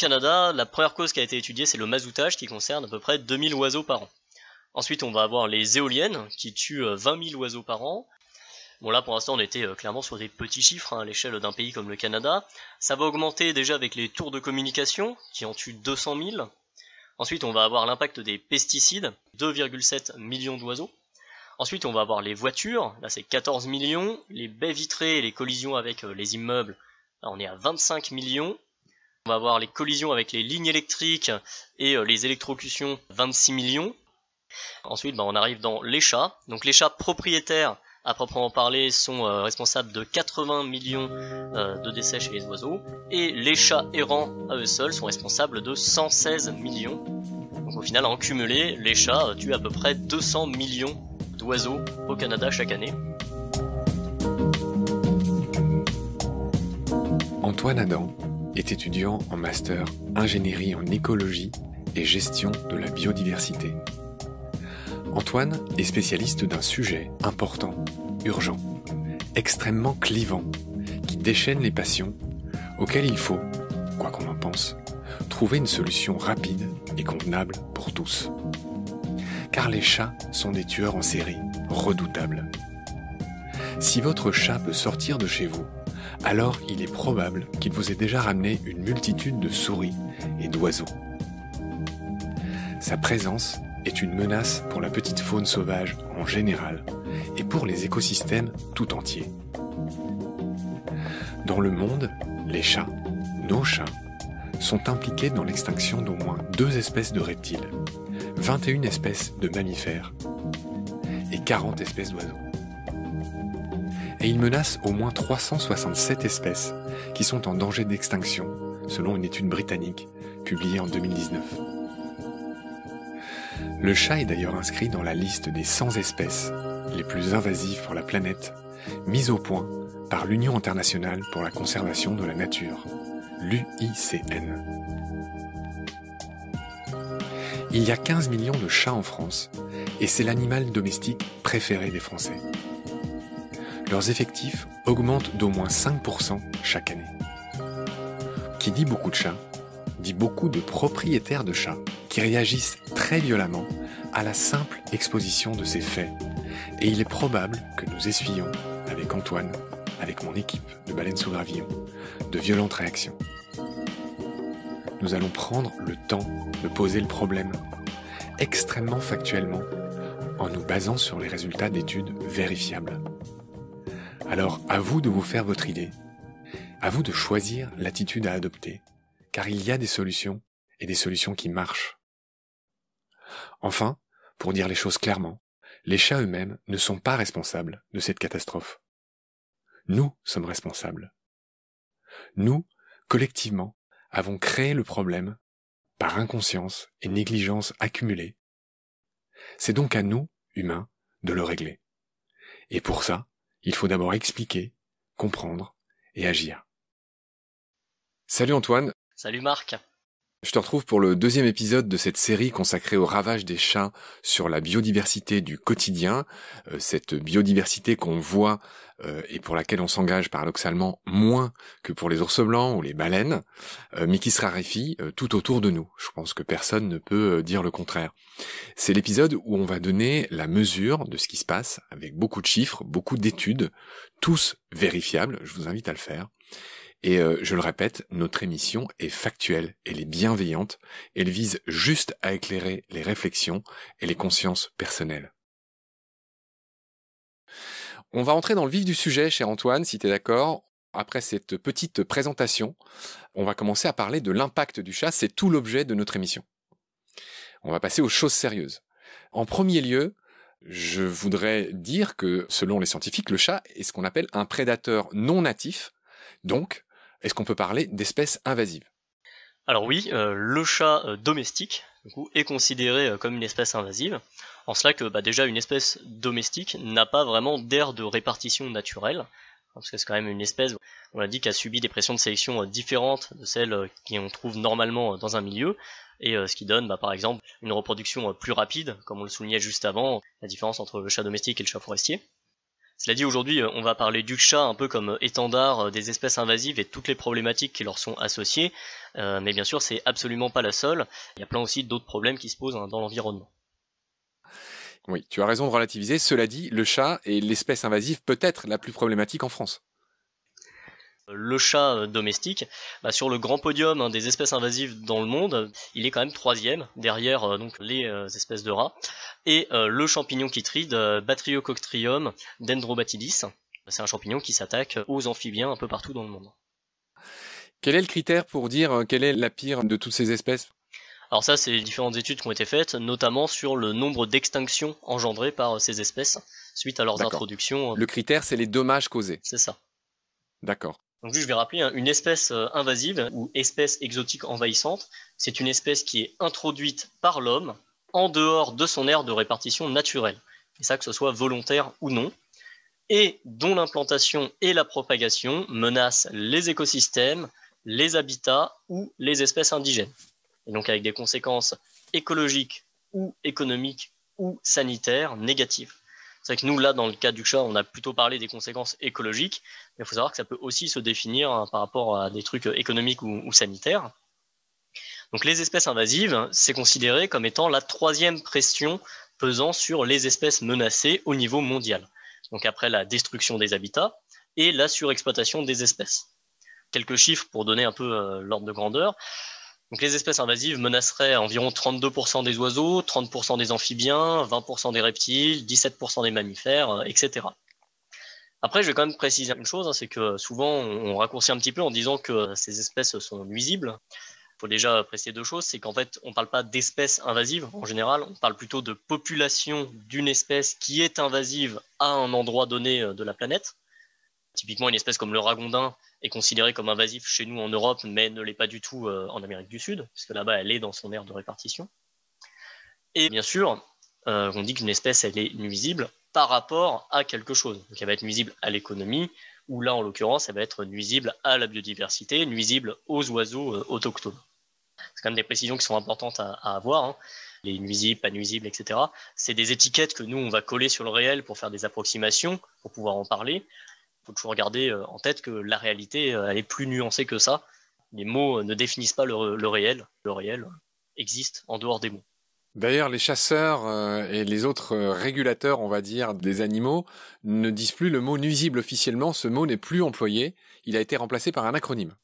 Canada, la première cause qui a été étudiée, c'est le mazoutage, qui concerne à peu près 2000 oiseaux par an. Ensuite, on va avoir les éoliennes, qui tuent 20 000 oiseaux par an. Bon, là, pour l'instant, on était clairement sur des petits chiffres, à l'échelle d'un pays comme le Canada. Ça va augmenter déjà avec les tours de communication, qui en tuent 200 000. Ensuite, on va avoir l'impact des pesticides, 2,7 millions d'oiseaux. Ensuite, on va avoir les voitures, là c'est 14 millions. Les baies vitrées et les collisions avec les immeubles, là on est à 25 millions. On va avoir les collisions avec les lignes électriques et les électrocutions, 26 millions. Ensuite, on arrive dans les chats. Donc les chats propriétaires, à proprement parler, sont responsables de 80 millions de décès chez les oiseaux. Et les chats errants, à eux seuls, sont responsables de 116 millions. Donc au final, en cumulé, les chats tuent à peu près 200 millions d'oiseaux au Canada chaque année. Antoine Adam est étudiant en master ingénierie en écologie et gestion de la biodiversité. Antoine est spécialiste d'un sujet important, urgent, extrêmement clivant, qui déchaîne les passions, auquel il faut, quoi qu'on en pense, trouver une solution rapide et convenable pour tous. Car les chats sont des tueurs en série, redoutables. Si votre chat peut sortir de chez vous, alors il est probable qu'il vous ait déjà ramené une multitude de souris et d'oiseaux. Sa présence est une menace pour la petite faune sauvage en général et pour les écosystèmes tout entiers. Dans le monde, les chats, nos chats, sont impliqués dans l'extinction d'au moins 2 espèces de reptiles, 21 espèces de mammifères et 40 espèces d'oiseaux. Et ils menacent au moins 367 espèces qui sont en danger d'extinction, selon une étude britannique publiée en 2019. Le chat est d'ailleurs inscrit dans la liste des 100 espèces les plus invasives pour la planète, mise au point par l'Union internationale pour la conservation de la nature, l'UICN. Il y a 15 millions de chats en France, et c'est l'animal domestique préféré des Français. Leurs effectifs augmentent d'au moins 5% chaque année. Qui dit beaucoup de chats, dit beaucoup de propriétaires de chats qui réagissent très violemment à la simple exposition de ces faits. Et il est probable que nous essuyons, avec Antoine, avec mon équipe de Baleines sous Gravillon, de violentes réactions. Nous allons prendre le temps de poser le problème, extrêmement factuellement, en nous basant sur les résultats d'études vérifiables. Alors, à vous de vous faire votre idée, à vous de choisir l'attitude à adopter, car il y a des solutions, et des solutions qui marchent. Enfin, pour dire les choses clairement, les chats eux-mêmes ne sont pas responsables de cette catastrophe. Nous sommes responsables. Nous, collectivement, avons créé le problème par inconscience et négligence accumulées. C'est donc à nous, humains, de le régler. Et pour ça, il faut d'abord expliquer, comprendre et agir. Salut Antoine. Salut Marc. Je te retrouve pour le 2e épisode de cette série consacrée au ravage des chats sur la biodiversité du quotidien, cette biodiversité qu'on voit et pour laquelle on s'engage paradoxalement moins que pour les ours blancs ou les baleines, mais qui se raréfie tout autour de nous. Je pense que personne ne peut dire le contraire. C'est l'épisode où on va donner la mesure de ce qui se passe avec beaucoup de chiffres, beaucoup d'études, tous vérifiables, je vous invite à le faire. Et je le répète, notre émission est factuelle, elle est bienveillante, elle vise juste à éclairer les réflexions et les consciences personnelles. On va entrer dans le vif du sujet, cher Antoine, si tu es d'accord. Après cette petite présentation, on va commencer à parler de l'impact du chat, c'est tout l'objet de notre émission. On va passer aux choses sérieuses. En premier lieu, je voudrais dire que, selon les scientifiques, le chat est ce qu'on appelle un prédateur non natif, donc est-ce qu'on peut parler d'espèces invasives ? Alors oui, le chat domestique du coup, est considéré comme une espèce invasive, en cela que déjà une espèce domestique n'a pas vraiment d'aire de répartition naturelle, parce que c'est quand même une espèce, on l'a dit, qui a subi des pressions de sélection différentes de celles qu'on trouve normalement dans un milieu, et ce qui donne par exemple une reproduction plus rapide, comme on le soulignait juste avant, la différence entre le chat domestique et le chat forestier. Cela dit, aujourd'hui, on va parler du chat un peu comme étendard des espèces invasives et toutes les problématiques qui leur sont associées, mais bien sûr, c'est absolument pas la seule. Il y a plein aussi d'autres problèmes qui se posent dans l'environnement. Oui, tu as raison de relativiser. Cela dit, le chat est l'espèce invasive peut-être la plus problématique en France. Le chat domestique, sur le grand podium des espèces invasives dans le monde, il est quand même 3e, derrière donc les espèces de rats, et le champignon chytride Batriococctrium dendrobatidis. C'est un champignon qui s'attaque aux amphibiens un peu partout dans le monde. Quel est le critère pour dire quelle est la pire de toutes ces espèces ? Alors ça, c'est différentes études qui ont été faites, notamment sur le nombre d'extinctions engendrées par ces espèces suite à leurs introductions. Le critère, c'est les dommages causés. C'est ça. D'accord. Donc je vais rappeler, une espèce invasive ou espèce exotique envahissante, c'est une espèce qui est introduite par l'homme en dehors de son aire de répartition naturelle, et ça que ce soit volontaire ou non, et dont l'implantation et la propagation menacent les écosystèmes, les habitats ou les espèces indigènes, et donc avec des conséquences écologiques ou économiques ou sanitaires négatives. C'est vrai que nous, là, dans le cas du chat, on a plutôt parlé des conséquences écologiques, mais il faut savoir que ça peut aussi se définir par rapport à des trucs économiques ou sanitaires. Donc les espèces invasives, c'est considéré comme étant la 3e pression pesant sur les espèces menacées au niveau mondial. Donc après la destruction des habitats et la surexploitation des espèces. Quelques chiffres pour donner un peu l'ordre de grandeur. Donc les espèces invasives menaceraient environ 32% des oiseaux, 30% des amphibiens, 20% des reptiles, 17% des mammifères, etc. Après, je vais quand même préciser une chose, c'est que souvent on raccourcit un petit peu en disant que ces espèces sont nuisibles. Il faut déjà préciser 2 choses, c'est qu'en fait, on ne parle pas d'espèces invasives en général, on parle plutôt de population d'une espèce qui est invasive à un endroit donné de la planète. Typiquement, une espèce comme le ragondin est considérée comme invasive chez nous en Europe, mais ne l'est pas du tout en Amérique du Sud, puisque là-bas, elle est dans son aire de répartition. Et bien sûr, on dit qu'une espèce, elle est nuisible par rapport à quelque chose. Donc, elle va être nuisible à l'économie, ou là, en l'occurrence, elle va être nuisible à la biodiversité, nuisible aux oiseaux autochtones. C'est quand même des précisions qui sont importantes à avoir. Les nuisibles, pas nuisibles, etc. C'est des étiquettes que nous, on va coller sur le réel pour faire des approximations, pour pouvoir en parler. Il faut toujours garder en tête que la réalité, elle est plus nuancée que ça. Les mots ne définissent pas le réel. Le réel existe en dehors des mots. D'ailleurs, les chasseurs et les autres régulateurs, on va dire, des animaux, ne disent plus le mot nuisible officiellement. Ce mot n'est plus employé. Il a été remplacé par un acronyme.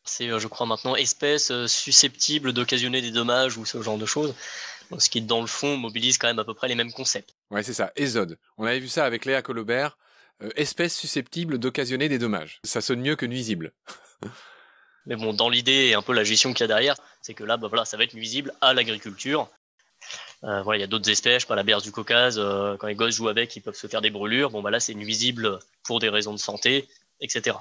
C'est, je crois maintenant, espèce susceptible d'occasionner des dommages ou ce genre de choses. Donc, ce qui, dans le fond, mobilise quand même à peu près les mêmes concepts. Ouais, c'est ça. ESOD. On avait vu ça avec Léa Colobert. Espèce susceptible d'occasionner des dommages. Ça sonne mieux que nuisible. Mais bon, dans l'idée et un peu la gestion qu'il y a derrière, c'est que là, ça va être nuisible à l'agriculture. Il y a d'autres espèces, je sais pas, la berce du Caucase, quand les gosses jouent avec, ils peuvent se faire des brûlures. Bon, là, c'est nuisible pour des raisons de santé, etc.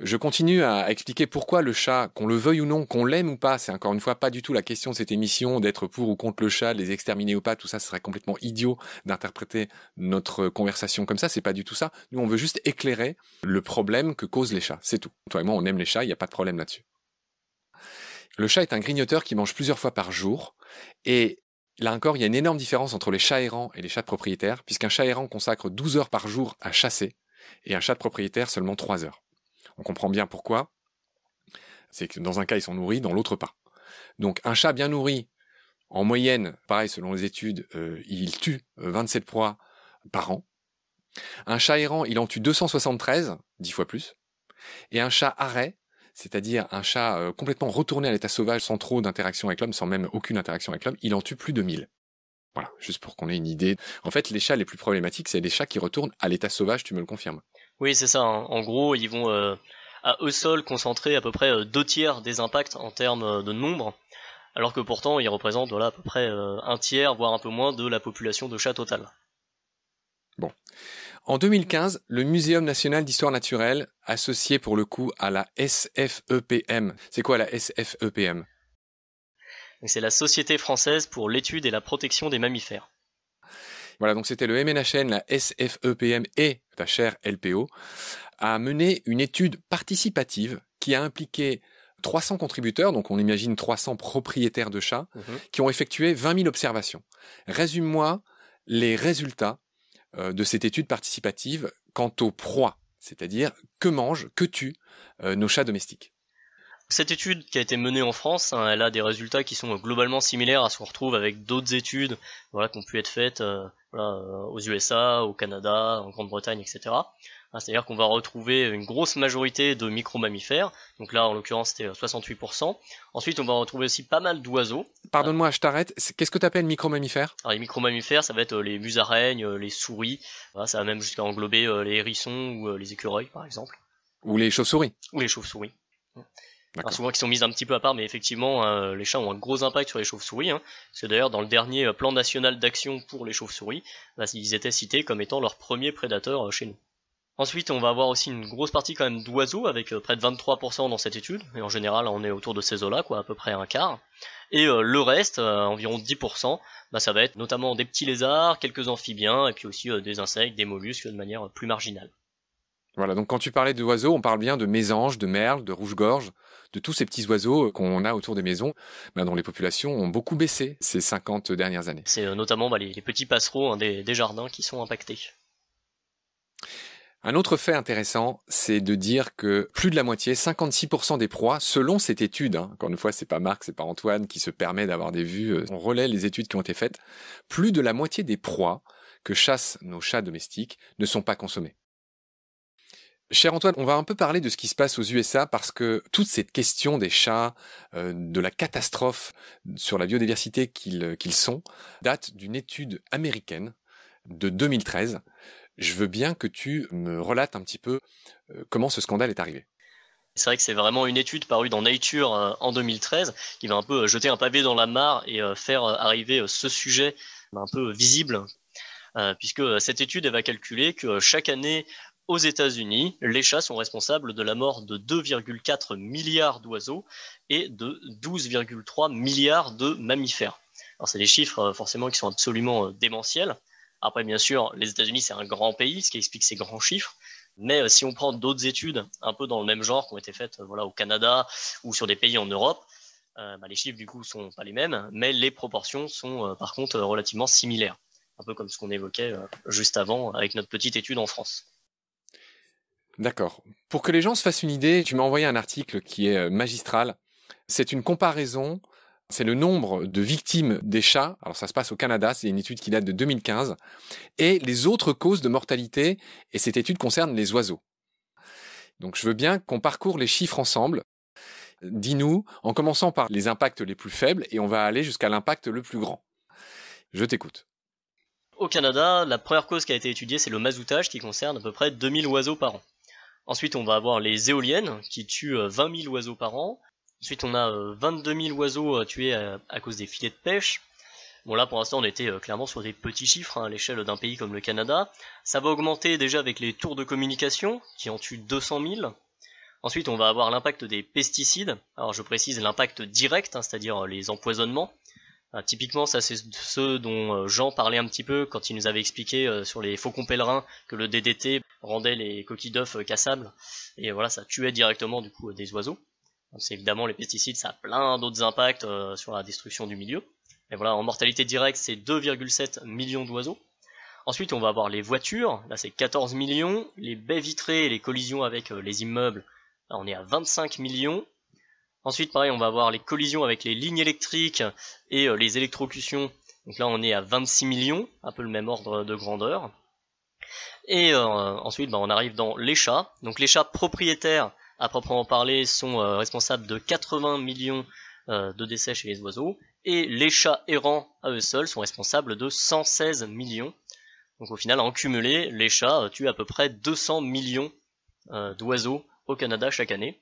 Je continue à expliquer pourquoi le chat, qu'on le veuille ou non, qu'on l'aime ou pas, c'est encore une fois pas du tout la question de cette émission d'être pour ou contre le chat, de les exterminer ou pas, tout ça, ce serait complètement idiot d'interpréter notre conversation comme ça, c'est pas du tout ça. Nous, on veut juste éclairer le problème que causent les chats, c'est tout. Toi et moi, on aime les chats, il n'y a pas de problème là-dessus. Le chat est un grignoteur qui mange plusieurs fois par jour, et là encore, il y a une énorme différence entre les chats errants et les chats de propriétaires, puisqu'un chat errant consacre 12 heures par jour à chasser, et un chat de propriétaire seulement 3 heures. On comprend bien pourquoi. C'est que dans un cas, ils sont nourris, dans l'autre pas. Donc un chat bien nourri, en moyenne, pareil, selon les études, il tue 27 proies par an. Un chat errant, il en tue 273, 10 fois plus. Et un chat arrêt, c'est-à-dire un chat complètement retourné à l'état sauvage, sans trop d'interaction avec l'homme, sans même aucune interaction avec l'homme, il en tue plus de 1000. Voilà, juste pour qu'on ait une idée. En fait, les chats les plus problématiques, c'est les chats qui retournent à l'état sauvage, tu me le confirmes. Oui, c'est ça. En gros, ils vont à eux seuls concentrer à peu près 2/3 des impacts en termes de nombre, alors que pourtant ils représentent à peu près 1/3, voire un peu moins de la population de chats totale. Bon. En 2015, le Muséum national d'histoire naturelle, associé pour le coup à la SFEPM. C'est quoi la SFEPM ? C'est la Société française pour l'étude et la protection des mammifères. Voilà, donc c'était le MNHN, la SFEPM et ta chère LPO, a mené une étude participative qui a impliqué 300 contributeurs, donc on imagine 300 propriétaires de chats, qui ont effectué 20 000 observations. Résume-moi les résultats de cette étude participative quant aux proies, c'est-à-dire que tuent nos chats domestiques. Cette étude qui a été menée en France, hein, elle a des résultats qui sont globalement similaires à ce qu'on retrouve avec d'autres études, voilà, qui ont pu être faites aux USA, au Canada, en Grande-Bretagne, etc. C'est-à-dire qu'on va retrouver une grosse majorité de micro-mammifères, donc là en l'occurrence c'était 68%. Ensuite on va retrouver aussi pas mal d'oiseaux. Pardonne-moi, je t'arrête, qu'est-ce que tu appelles micro-mammifères ? Alors les micro-mammifères, ça va être les musaraignes, les souris, voilà, ça va même jusqu'à englober les hérissons ou les écureuils par exemple. Ou les chauves-souris ? Ou les chauves-souris. Alors souvent qui sont mises un petit peu à part, mais effectivement les chats ont un gros impact sur les chauves-souris. C'est d'ailleurs dans le dernier plan national d'action pour les chauves-souris, ils étaient cités comme étant leurs premiers prédateurs chez nous. Ensuite, on va avoir aussi une grosse partie quand même d'oiseaux, avec près de 23% dans cette étude, et en général on est autour de ces eaux-là, à peu près un quart. Et le reste, environ 10%, ça va être notamment des petits lézards, quelques amphibiens, et puis aussi des insectes, des mollusques de manière plus marginale. Voilà, donc quand tu parlais d'oiseaux, on parle bien de mésanges, de merles, de rouge-gorge, de tous ces petits oiseaux qu'on a autour des maisons, dont les populations ont beaucoup baissé ces 50 dernières années. C'est notamment les petits passereaux des jardins qui sont impactés. Un autre fait intéressant, c'est de dire que plus de la moitié, 56% des proies, selon cette étude, encore une fois, c'est pas Marc, c'est pas Antoine qui se permet d'avoir des vues, on relaie les études qui ont été faites, plus de la moitié des proies que chassent nos chats domestiques ne sont pas consommées. Cher Antoine, on va un peu parler de ce qui se passe aux USA parce que toute cette question des chats, de la catastrophe sur la biodiversité qu'ils sont, date d'une étude américaine de 2013. Je veux bien que tu me relates un petit peu comment ce scandale est arrivé. C'est vrai que c'est vraiment une étude parue dans Nature en 2013 qui va un peu jeter un pavé dans la mare et faire arriver ce sujet un peu visible, puisque cette étude elle va calculer que chaque année aux États-Unis, les chats sont responsables de la mort de 2,4 milliards d'oiseaux et de 12,3 milliards de mammifères. Alors c'est des chiffres forcément qui sont absolument démentiels. Après, bien sûr, les États-Unis, c'est un grand pays, ce qui explique ces grands chiffres. Mais si on prend d'autres études un peu dans le même genre qui ont été faites au Canada ou sur des pays en Europe, les chiffres du coup sont pas les mêmes, mais les proportions sont par contre relativement similaires. Un peu comme ce qu'on évoquait juste avant avec notre petite étude en France. D'accord. Pour que les gens se fassent une idée, tu m'as envoyé un article qui est magistral. C'est une comparaison. C'est le nombre de victimes des chats, alors ça se passe au Canada, c'est une étude qui date de 2015, et les autres causes de mortalité, et cette étude concerne les oiseaux. Donc je veux bien qu'on parcourt les chiffres ensemble. Dis-nous, en commençant par les impacts les plus faibles, et on va aller jusqu'à l'impact le plus grand. Je t'écoute. Au Canada, la première cause qui a été étudiée, c'est le mazoutage qui concerne à peu près 2000 oiseaux par an. Ensuite, on va avoir les éoliennes qui tuent 20 000 oiseaux par an. Ensuite, on a 22 000 oiseaux tués à cause des filets de pêche. Bon, là, pour l'instant, on était clairement sur des petits chiffres à l'échelle d'un pays comme le Canada. Ça va augmenter déjà avec les tours de communication, qui en tuent 200 000. Ensuite, on va avoir l'impact des pesticides. Alors, je précise l'impact direct, c'est-à-dire les empoisonnements. Typiquement, ça, c'est ceux dont Jean parlait un petit peu quand il nous avait expliqué sur les faucons pèlerins que le DDT rendait les coquilles d'œufs cassables. Et voilà, ça tuait directement, du coup, des oiseaux. C'est évidemment les pesticides, ça a plein d'autres impacts sur la destruction du milieu. Et voilà, en mortalité directe, c'est 2,7 millions d'oiseaux. Ensuite, on va avoir les voitures, là c'est 14 millions. Les baies vitrées et les collisions avec les immeubles, là on est à 25 millions. Ensuite, pareil, on va avoir les collisions avec les lignes électriques et les électrocutions. Donc là, on est à 26 millions, un peu le même ordre de grandeur. Et ensuite, on arrive dans les chats. Donc les chats propriétaires, à proprement parler, sont responsables de 80 millions de décès chez les oiseaux, et les chats errants à eux seuls sont responsables de 116 millions. Donc au final, en cumulé, les chats tuent à peu près 200 millions d'oiseaux au Canada chaque année.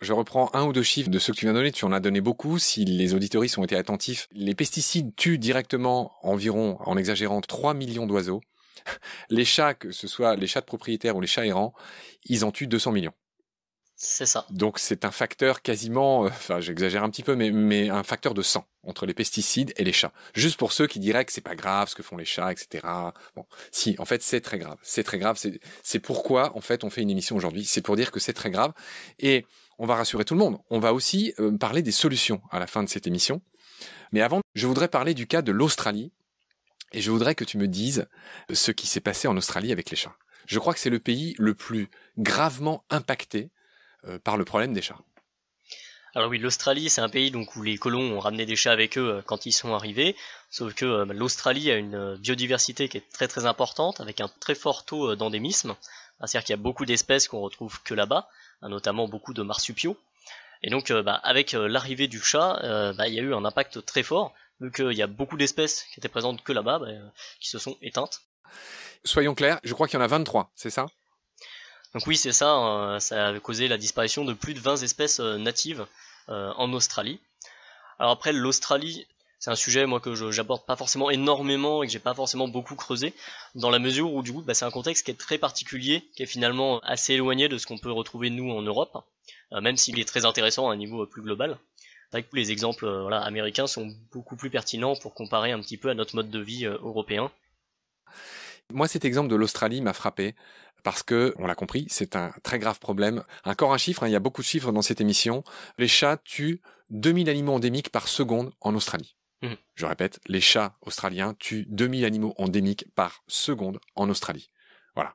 Je reprends un ou deux chiffres de ceux que tu viens de donner, tu en as donné beaucoup, si les auditoristes ont été attentifs. Les pesticides tuent directement environ, en exagérant, 3 millions d'oiseaux. Les chats, que ce soit les chats de propriétaires ou les chats errants, ils en tuent 200 millions. C'est ça. Donc c'est un facteur quasiment, j'exagère un petit peu, mais un facteur de 100 entre les pesticides et les chats. Juste pour ceux qui diraient que c'est pas grave ce que font les chats, etc. Bon, si, en fait c'est très grave. C'est très grave. C'est pourquoi en fait on fait une émission aujourd'hui. C'est pour dire que c'est très grave. Et on va rassurer tout le monde. On va aussi parler des solutions à la fin de cette émission. Mais avant, je voudrais parler du cas de l'Australie Et je voudrais que tu me dises ce qui s'est passé en Australie avec les chats. Je crois que c'est le pays le plus gravement impacté par le problème des chats. Alors oui, l'Australie, c'est un pays donc où les colons ont ramené des chats avec eux quand ils sont arrivés, sauf que l'Australie a une biodiversité qui est très très importante, avec un très fort taux d'endémisme, c'est-à-dire qu'il y a beaucoup d'espèces qu'on retrouve que là-bas, notamment beaucoup de marsupiaux, et donc avec l'arrivée du chat, il y a eu un impact très fort, vu qu'il y a beaucoup d'espèces qui étaient présentes que là-bas, qui se sont éteintes. Soyons clairs, je crois qu'il y en a 23, c'est ça ? Donc oui, c'est ça, ça a causé la disparition de plus de 20 espèces natives en Australie. Alors après, l'Australie, c'est un sujet moi que j'aborde pas forcément énormément et que j'ai pas forcément beaucoup creusé, dans la mesure où du coup c'est un contexte qui est très particulier, qui est finalement assez éloigné de ce qu'on peut retrouver nous en Europe, même s'il est très intéressant à un niveau plus global. C'est vrai que les exemples américains sont beaucoup plus pertinents pour comparer un petit peu à notre mode de vie européen. Moi, cet exemple de l'Australie m'a frappé parce que, on l'a compris, c'est un très grave problème. Encore un chiffre, il y a beaucoup de chiffres dans cette émission. Les chats tuent 2000 animaux endémiques par seconde en Australie. Je répète, les chats australiens tuent 2000 animaux endémiques par seconde en Australie. Voilà.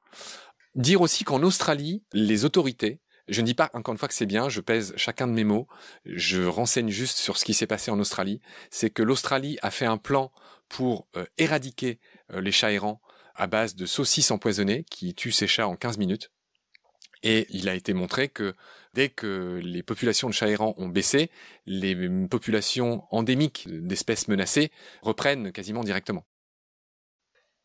Dire aussi qu'en Australie, les autorités, je ne dis pas encore une fois que c'est bien, je pèse chacun de mes mots, je renseigne juste sur ce qui s'est passé en Australie, c'est que l'Australie a fait un plan pour éradiquer les chats errants à base de saucisses empoisonnées qui tuent ces chats en 15 minutes. Et il a été montré que dès que les populations de chats errants ont baissé, les populations endémiques d'espèces menacées reprennent quasiment directement.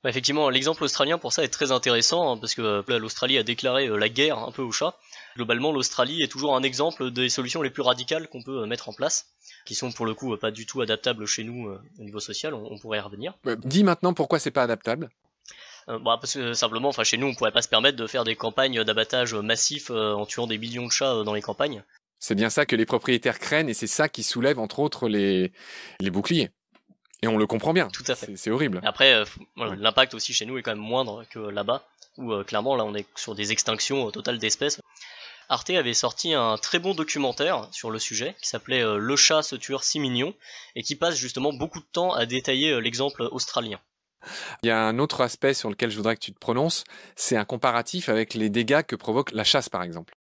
Effectivement, l'exemple australien pour ça est très intéressant, parce que l'Australie a déclaré la guerre un peu aux chats. Globalement, l'Australie est toujours un exemple des solutions les plus radicales qu'on peut mettre en place, qui sont pour le coup pas du tout adaptables chez nous au niveau social, on pourrait y revenir. Dis maintenant pourquoi c'est pas adaptable. Parce que simplement, chez nous, on pourrait pas se permettre de faire des campagnes d'abattage massifs en tuant des millions de chats dans les campagnes. C'est bien ça que les propriétaires craignent et c'est ça qui soulève entre autres les boucliers. Et on le comprend bien. Tout à fait. C'est horrible. Après, l'impact aussi chez nous est quand même moindre que là-bas, où clairement là on est sur des extinctions totales d'espèces. Arte avait sorti un très bon documentaire sur le sujet qui s'appelait Le chat se tueur si mignon et qui passe justement beaucoup de temps à détailler l'exemple australien. Il y a un autre aspect sur lequel je voudrais que tu te prononces, c'est un comparatif avec les dégâts que provoque la chasse par exemple.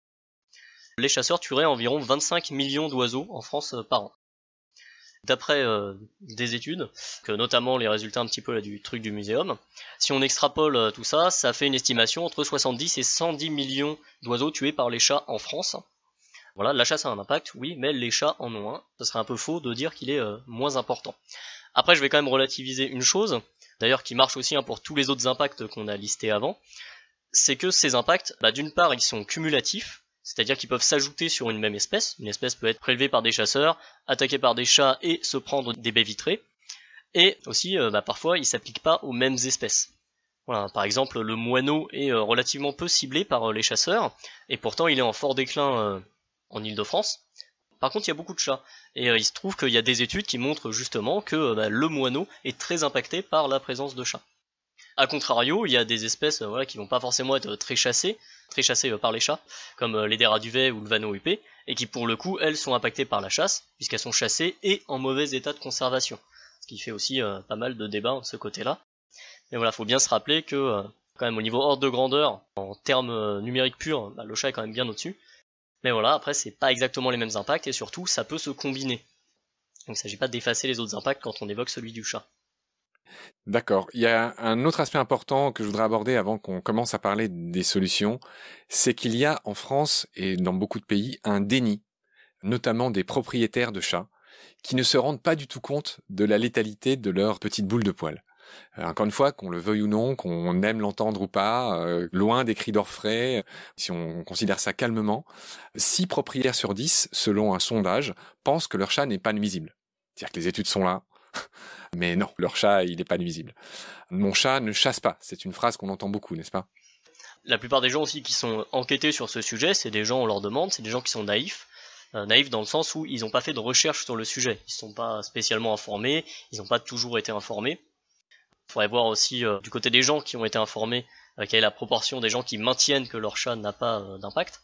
Les chasseurs tueraient environ 25 millions d'oiseaux en France par an. D'après des études, que notamment les résultats un petit peu là, du truc du muséum, si on extrapole tout ça, ça fait une estimation entre 70 et 110 millions d'oiseaux tués par les chats en France. Voilà, la chasse a un impact, oui, mais les chats en ont un. Ce serait un peu faux de dire qu'il est moins important. Après, je vais quand même relativiser une chose, d'ailleurs qui marche aussi pour tous les autres impacts qu'on a listés avant, c'est que ces impacts, d'une part, ils sont cumulatifs, c'est-à-dire qu'ils peuvent s'ajouter sur une même espèce. Une espèce peut être prélevée par des chasseurs, attaquée par des chats et se prendre des baies vitrées. Et aussi, parfois, ils s'appliquent pas aux mêmes espèces. Voilà, par exemple, le moineau est relativement peu ciblé par les chasseurs, et pourtant il est en fort déclin en Île-de-France. Par contre, il y a beaucoup de chats, et il se trouve qu'il y a des études qui montrent justement que le moineau est très impacté par la présence de chats. A contrario, il y a des espèces qui vont pas forcément être très chassées par les chats, comme les Lederat duvet ou le vanneau huppé, et qui pour le coup, elles sont impactées par la chasse, puisqu'elles sont chassées et en mauvais état de conservation. Ce qui fait aussi pas mal de débats de ce côté-là. Mais voilà, faut bien se rappeler que, quand même au niveau ordre de grandeur, en termes numériques purs, le chat est quand même bien au-dessus. Mais voilà, après c'est pas exactement les mêmes impacts, et surtout ça peut se combiner. Donc il s'agit pas d'effacer les autres impacts quand on évoque celui du chat. D'accord. Il y a un autre aspect important que je voudrais aborder avant qu'on commence à parler des solutions, c'est qu'il y a en France et dans beaucoup de pays un déni, notamment des propriétaires de chats, qui ne se rendent pas du tout compte de la létalité de leur petite boule de poil. Encore une fois, qu'on le veuille ou non, qu'on aime l'entendre ou pas, loin des cris d'orfraie, si on considère ça calmement, 6 propriétaires sur 10, selon un sondage, pensent que leur chat n'est pas nuisible. C'est-à-dire que les études sont là, mais non, leur chat, il n'est pas nuisible. Mon chat ne chasse pas, c'est une phrase qu'on entend beaucoup, n'est-ce pas ? La plupart des gens aussi qui sont enquêtés sur ce sujet, c'est des gens, on leur demande, c'est des gens qui sont naïfs. Naïfs dans le sens où ils n'ont pas fait de recherche sur le sujet, ils ne sont pas spécialement informés, ils n'ont pas toujours été informés. Il faudrait voir aussi du côté des gens qui ont été informés quelle est la proportion des gens qui maintiennent que leur chat n'a pas d'impact.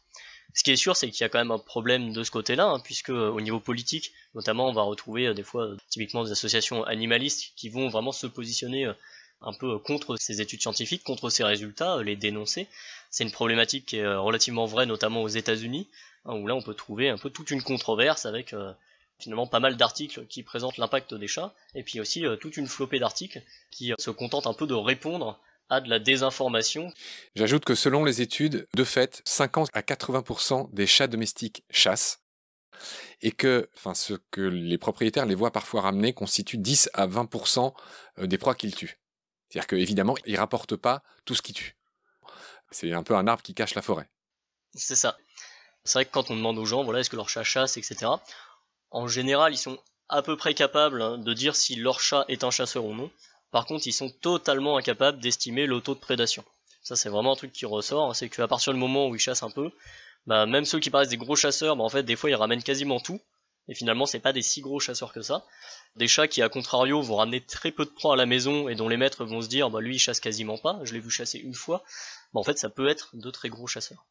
Ce qui est sûr, c'est qu'il y a quand même un problème de ce côté-là, hein, puisque au niveau politique, notamment, on va retrouver des fois typiquement des associations animalistes qui vont vraiment se positionner un peu contre ces études scientifiques, contre ces résultats, les dénoncer. C'est une problématique qui est relativement vraie, notamment aux États-Unis, hein, où là on peut trouver un peu toute une controverse avec finalement pas mal d'articles qui présentent l'impact des chats, et puis aussi toute une flopée d'articles qui se contentent un peu de répondre à de la désinformation. J'ajoute que selon les études, de fait, 50 à 80% des chats domestiques chassent, et que ce que les propriétaires les voient parfois ramener constitue 10 à 20% des proies qu'ils tuent. C'est-à-dire qu'évidemment, ils ne rapportent pas tout ce qu'ils tuent. C'est un peu un arbre qui cache la forêt. C'est ça. C'est vrai que quand on demande aux gens, voilà, est-ce que leur chat chasse, etc., en général, ils sont à peu près capables de dire si leur chat est un chasseur ou non. Par contre, ils sont totalement incapables d'estimer le taux de prédation. Ça, c'est vraiment un truc qui ressort, hein, c'est qu'à partir du moment où ils chassent un peu, même ceux qui paraissent des gros chasseurs, en fait, des fois, ils ramènent quasiment tout. Et finalement, c'est pas des si gros chasseurs que ça. Des chats qui, à contrario, vont ramener très peu de proies à la maison et dont les maîtres vont se dire, lui, il chasse quasiment pas, je l'ai vu chasser une fois. En fait, ça peut être de très gros chasseurs.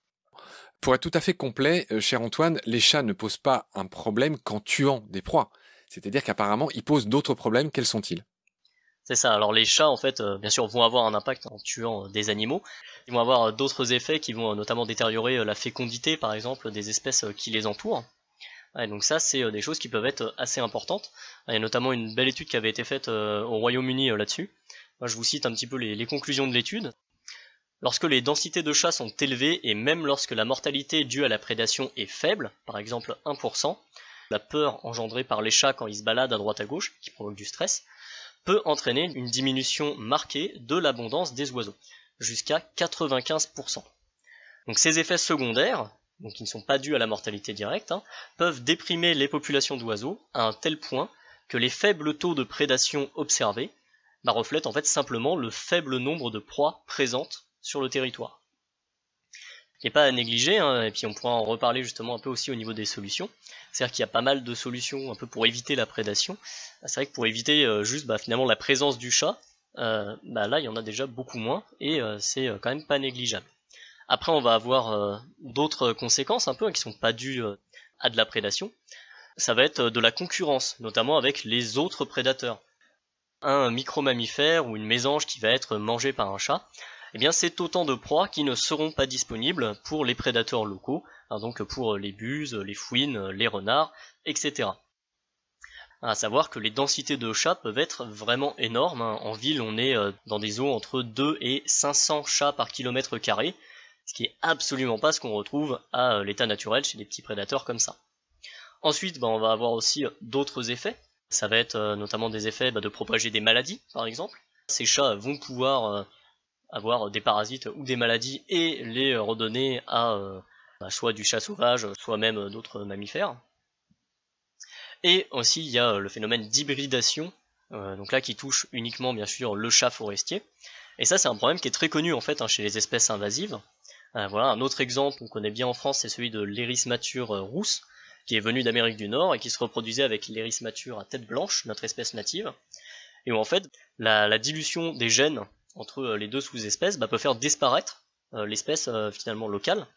Pour être tout à fait complet, cher Antoine, les chats ne posent pas un problème qu'en tuant des proies. C'est-à-dire qu'apparemment, ils posent d'autres problèmes. Quels sont-ils ? C'est ça. Alors les chats, en fait, bien sûr, vont avoir un impact en tuant des animaux. Ils vont avoir d'autres effets qui vont notamment détériorer la fécondité, par exemple, des espèces qui les entourent. Et donc ça, c'est des choses qui peuvent être assez importantes. Il y a notamment une belle étude qui avait été faite au Royaume-Uni là-dessus. Moi, je vous cite un petit peu les conclusions de l'étude. Lorsque les densités de chats sont élevées et même lorsque la mortalité due à la prédation est faible, par exemple 1%, la peur engendrée par les chats quand ils se baladent à droite à gauche, qui provoque du stress, peut entraîner une diminution marquée de l'abondance des oiseaux, jusqu'à 95%. Donc ces effets secondaires, donc qui ne sont pas dus à la mortalité directe, peuvent déprimer les populations d'oiseaux à un tel point que les faibles taux de prédation observés reflètent en fait simplement le faible nombre de proies présentes sur le territoire. Qui n'est pas à négliger, et puis on pourra en reparler justement un peu aussi au niveau des solutions. C'est-à-dire qu'il y a pas mal de solutions un peu pour éviter la prédation. C'est vrai que pour éviter juste finalement la présence du chat, là il y en a déjà beaucoup moins, et c'est quand même pas négligeable. Après on va avoir d'autres conséquences un peu qui sont pas dues à de la prédation. Ça va être de la concurrence, notamment avec les autres prédateurs. Un micro-mammifère ou une mésange qui va être mangée par un chat, eh bien c'est autant de proies qui ne seront pas disponibles pour les prédateurs locaux, donc pour les buses, les fouines, les renards, etc. À savoir que les densités de chats peuvent être vraiment énormes. En ville, on est dans des zoos entre 2 et 500 chats par kilomètre carré, ce qui est absolument pas ce qu'on retrouve à l'état naturel chez des petits prédateurs comme ça. Ensuite, on va avoir aussi d'autres effets. Ça va être notamment des effets de propager des maladies, par exemple. Ces chats vont pouvoir avoir des parasites ou des maladies et les redonner à soit du chat sauvage, soit même d'autres mammifères. Et aussi il y a le phénomène d'hybridation, donc là qui touche uniquement bien sûr le chat forestier. Et ça c'est un problème qui est très connu en fait chez les espèces invasives. Voilà, un autre exemple qu'on connaît bien en France, c'est celui de l'érismature rousse, qui est venu d'Amérique du Nord et qui se reproduisait avec l'érismature à tête blanche, notre espèce native. Et où en fait la dilution des gènes entre les deux sous-espèces peut faire disparaître l'espèce finalement locale,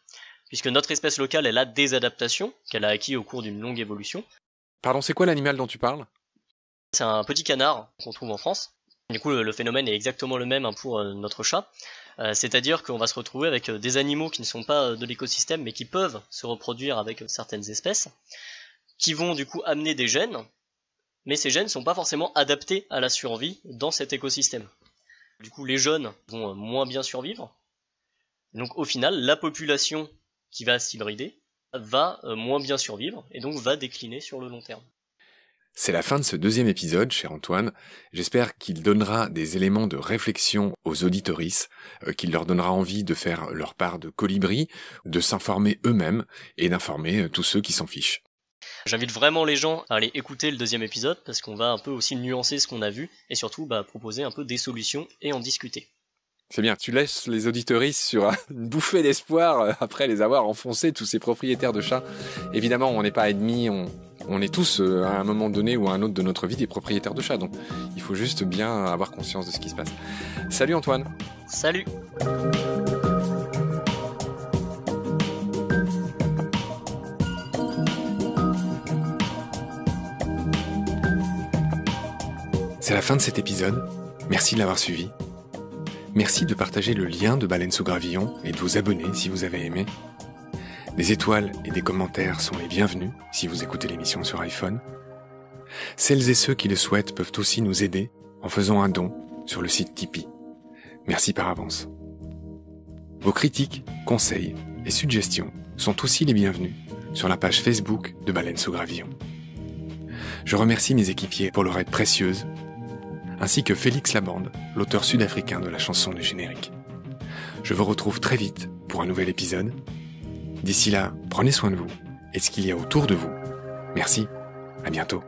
puisque notre espèce locale elle a des adaptations qu'elle a acquis au cours d'une longue évolution. Pardon, c'est quoi l'animal dont tu parles ? C'est un petit canard qu'on trouve en France. Du coup le phénomène est exactement le même pour notre chat, c'est-à-dire qu'on va se retrouver avec des animaux qui ne sont pas de l'écosystème mais qui peuvent se reproduire avec certaines espèces, qui vont du coup amener des gènes, mais ces gènes ne sont pas forcément adaptés à la survie dans cet écosystème. Du coup, les jeunes vont moins bien survivre. Donc au final, la population qui va s'hybrider va moins bien survivre et donc va décliner sur le long terme. C'est la fin de ce deuxième épisode, cher Antoine. J'espère qu'il donnera des éléments de réflexion aux auditoristes, qu'il leur donnera envie de faire leur part de colibri, de s'informer eux-mêmes et d'informer tous ceux qui s'en fichent. J'invite vraiment les gens à aller écouter le deuxième épisode parce qu'on va un peu aussi nuancer ce qu'on a vu et surtout proposer un peu des solutions et en discuter. C'est bien, tu laisses les auditeuristes sur une bouffée d'espoir après les avoir enfoncés, tous ces propriétaires de chats. Évidemment, on n'est pas ennemis, on est tous à un moment donné ou à un autre de notre vie des propriétaires de chats, donc il faut juste bien avoir conscience de ce qui se passe. Salut Antoine. Salut. C'est la fin de cet épisode. Merci de l'avoir suivi. Merci de partager le lien de Baleine sous Gravillon et de vous abonner si vous avez aimé. Des étoiles et des commentaires sont les bienvenus si vous écoutez l'émission sur iPhone. Celles et ceux qui le souhaitent peuvent aussi nous aider en faisant un don sur le site Tipeee. Merci par avance. Vos critiques, conseils et suggestions sont aussi les bienvenus sur la page Facebook de Baleine sous Gravillon. Je remercie mes équipiers pour leur aide précieuse, ainsi que Félix Labande, l'auteur sud-africain de la chanson du générique. Je vous retrouve très vite pour un nouvel épisode. D'ici là, prenez soin de vous et de ce qu'il y a autour de vous. Merci, à bientôt.